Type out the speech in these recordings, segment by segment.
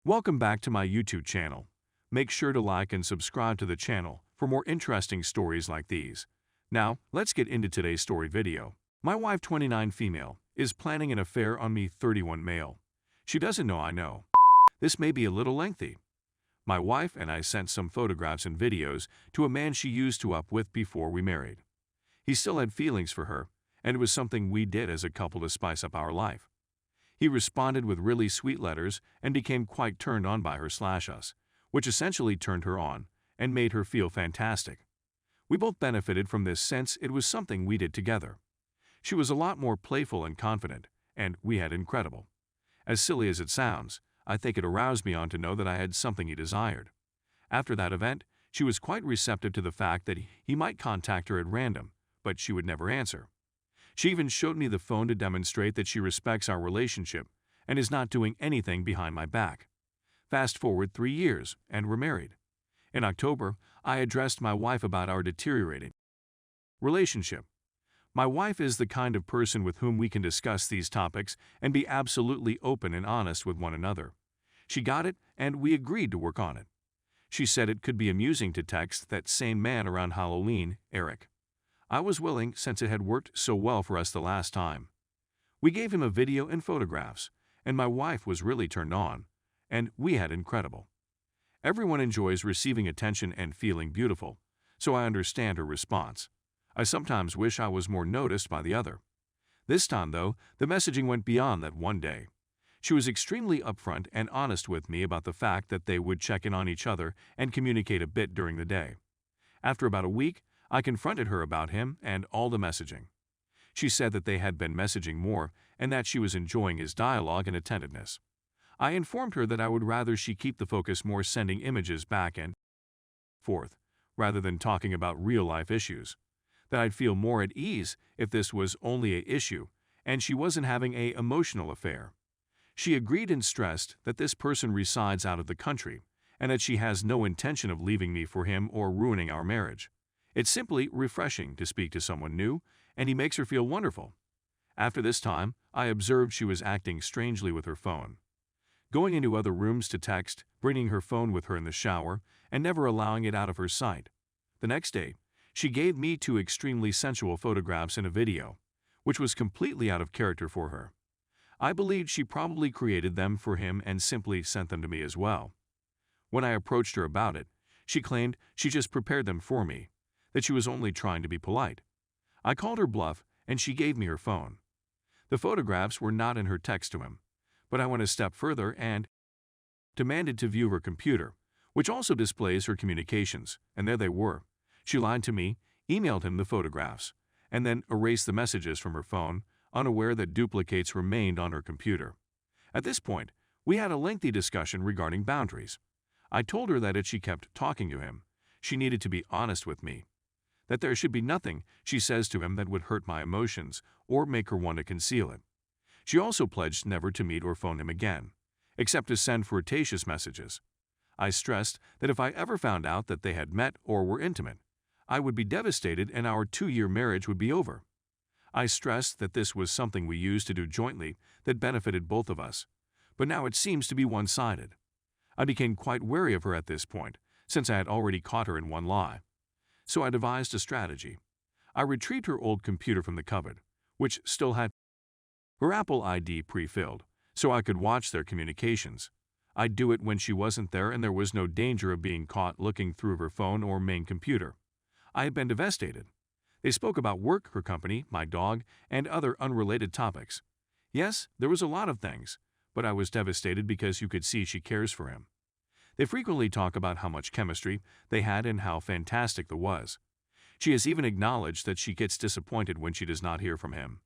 Welcome back to my YouTube channel. Make sure to like and subscribe to the channel for more interesting stories like these. Now, let's get into today's story video. My wife, 29 female, is planning an affair on me, 31 male. She doesn't know I know. This may be a little lengthy. My wife and I sent some photographs and videos to a man she used to up with before we married. He still had feelings for her, and it was something we did as a couple to spice up our life. He responded with really sweet letters and became quite turned on by her/us, which essentially turned her on and made her feel fantastic. We both benefited from this since it was something we did together. She was a lot more playful and confident, and we had incredible. As silly as it sounds, I think it aroused me on to know that I had something he desired. After that event, she was quite receptive to the fact that he might contact her at random, but she would never answer. She even showed me the phone to demonstrate that she respects our relationship and is not doing anything behind my back. Fast forward 3 years, and we're married. In October, I addressed my wife about our deteriorating relationship. My wife is the kind of person with whom we can discuss these topics and be absolutely open and honest with one another. She got it, and we agreed to work on it. She said it could be amusing to text that same man around Halloween, Eric. I was willing since it had worked so well for us the last time. We gave him a video and photographs, and my wife was really turned on, and we had incredible. Everyone enjoys receiving attention and feeling beautiful, so I understand her response. I sometimes wish I was more noticed by the other. This time, though, the messaging went beyond that one day. She was extremely upfront and honest with me about the fact that they would check in on each other and communicate a bit during the day. After about a week, I confronted her about him and all the messaging. She said that they had been messaging more and that she was enjoying his dialogue and attentiveness. I informed her that I would rather she keep the focus more sending images back and forth, rather than talking about real-life issues. That I'd feel more at ease if this was only an issue and she wasn't having an emotional affair. She agreed and stressed that this person resides out of the country and that she has no intention of leaving me for him or ruining our marriage. It's simply refreshing to speak to someone new, and he makes her feel wonderful. After this time, I observed she was acting strangely with her phone, going into other rooms to text, bringing her phone with her in the shower, and never allowing it out of her sight. The next day, she gave me 2 extremely sensual photographs and a video, which was completely out of character for her. I believed she probably created them for him and simply sent them to me as well. When I approached her about it, she claimed she just prepared them for me, that she was only trying to be polite. I called her bluff, and she gave me her phone. The photographs were not in her text to him, but I went a step further and demanded to view her computer, which also displays her communications, and there they were. She lied to me, emailed him the photographs, and then erased the messages from her phone, unaware that duplicates remained on her computer. At this point, we had a lengthy discussion regarding boundaries. I told her that if she kept talking to him, she needed to be honest with me. That there should be nothing she says to him that would hurt my emotions or make her want to conceal it. She also pledged never to meet or phone him again, except to send flirtatious messages. I stressed that if I ever found out that they had met or were intimate, I would be devastated and our 2-year marriage would be over. I stressed that this was something we used to do jointly that benefited both of us, but now it seems to be one-sided. I became quite wary of her at this point, since I had already caught her in one lie. So I devised a strategy. I retrieved her old computer from the cupboard, which still had her Apple ID pre-filled, so I could watch their communications. I'd do it when she wasn't there and there was no danger of being caught looking through her phone or main computer. I had been devastated. They spoke about work, her company, my dog, and other unrelated topics. Yes, there was a lot of things, but I was devastated because you could see she cares for him. They frequently talk about how much chemistry they had and how fantastic that was. She has even acknowledged that she gets disappointed when she does not hear from him.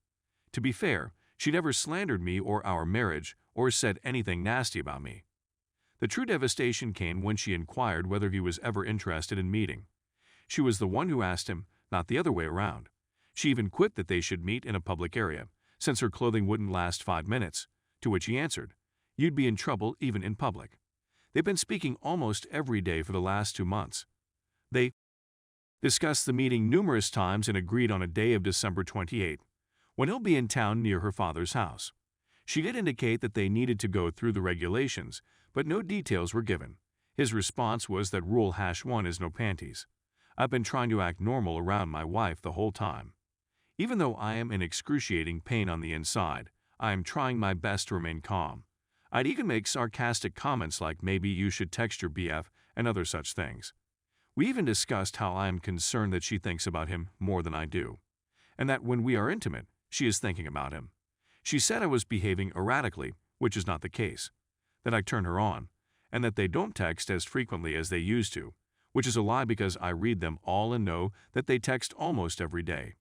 To be fair, she never slandered me or our marriage or said anything nasty about me. The true devastation came when she inquired whether he was ever interested in meeting. She was the one who asked him, not the other way around. She even quit that they should meet in a public area, since her clothing wouldn't last 5 minutes, to which he answered, "You'd be in trouble even in public." They've been speaking almost every day for the last 2 months. They discussed the meeting numerous times and agreed on a day of December 28, when he'll be in town near her father's house. She did indicate that they needed to go through the regulations, but no details were given. His response was that rule #1 is no panties. I've been trying to act normal around my wife the whole time. Even though I am in excruciating pain on the inside, I am trying my best to remain calm. I'd even make sarcastic comments like maybe you should text your BF and other such things. We even discussed how I am concerned that she thinks about him more than I do, and that when we are intimate, she is thinking about him. She said I was behaving erratically, which is not the case, that I turn her on, and that they don't text as frequently as they used to, which is a lie because I read them all and know that they text almost every day.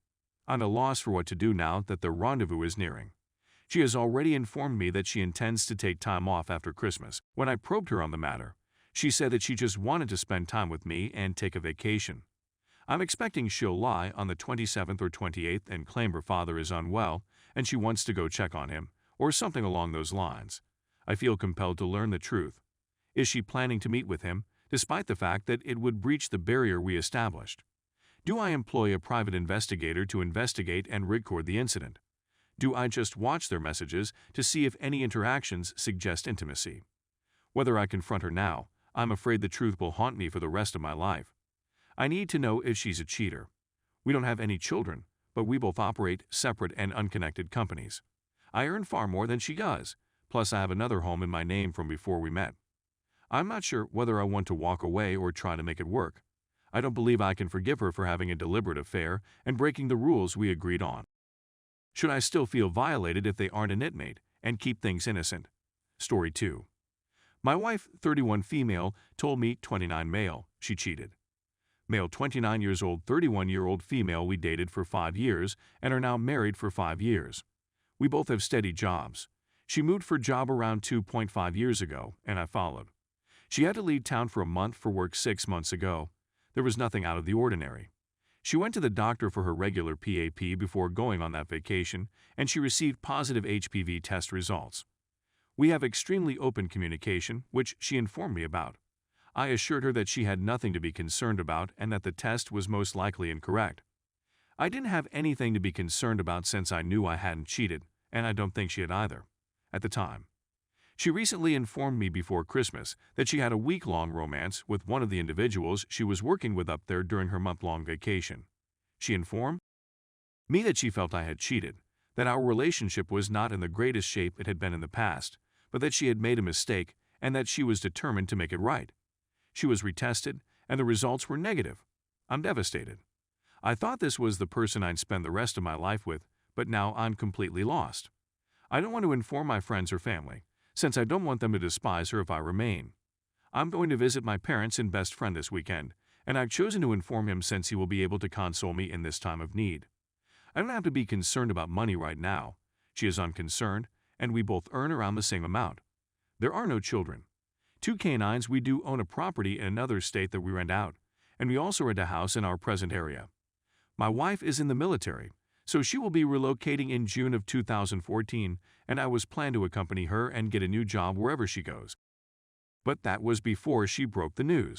I'm at a loss for what to do now that the rendezvous is nearing. She has already informed me that she intends to take time off after Christmas. When I probed her on the matter, she said that she just wanted to spend time with me and take a vacation. I'm expecting she'll lie on the 27th or 28th and claim her father is unwell and she wants to go check on him, or something along those lines. I feel compelled to learn the truth. Is she planning to meet with him, despite the fact that it would breach the barrier we established? Do I employ a private investigator to investigate and record the incident? Do I just watch their messages to see if any interactions suggest intimacy? Whether I confront her now, I'm afraid the truth will haunt me for the rest of my life. I need to know if she's a cheater. We don't have any children, but we both operate separate and unconnected companies. I earn far more than she does, plus I have another home in my name from before we met. I'm not sure whether I want to walk away or try to make it work. I don't believe I can forgive her for having a deliberate affair and breaking the rules we agreed on. Should I still feel violated if they aren't an inmate and keep things innocent? Story 2. My wife, 31 female, told me 29 male, she cheated. Male 29 years old, 31-year-old female we dated for 5 years and are now married for 5 years. We both have steady jobs. She moved for job around 2.5 years ago, and I followed. She had to leave town for a month for work 6 months ago. There was nothing out of the ordinary. She went to the doctor for her regular PAP before going on that vacation, and she received positive HPV test results. We have extremely open communication, which she informed me about. I assured her that she had nothing to be concerned about and that the test was most likely incorrect. I didn't have anything to be concerned about since I knew I hadn't cheated, and I don't think she had either, at the time. She recently informed me before Christmas that she had a week-long romance with one of the individuals she was working with up there during her month-long vacation. She informed me that she felt I had cheated, that our relationship was not in the greatest shape it had been in the past, but that she had made a mistake and that she was determined to make it right. She was retested, and the results were negative. I'm devastated. I thought this was the person I'd spend the rest of my life with, but now I'm completely lost. I don't want to inform my friends or family, since I don't want them to despise her if I remain. I'm going to visit my parents and best friend this weekend, and I've chosen to inform him since he will be able to console me in this time of need. I don't have to be concerned about money right now. She is unconcerned, and we both earn around the same amount. There are no children. 2 canines. We do own a property in another state that we rent out, and we also rent a house in our present area. My wife is in the military, so she will be relocating in June of 2014, and I was planned to accompany her and get a new job wherever she goes. But that was before she broke the news.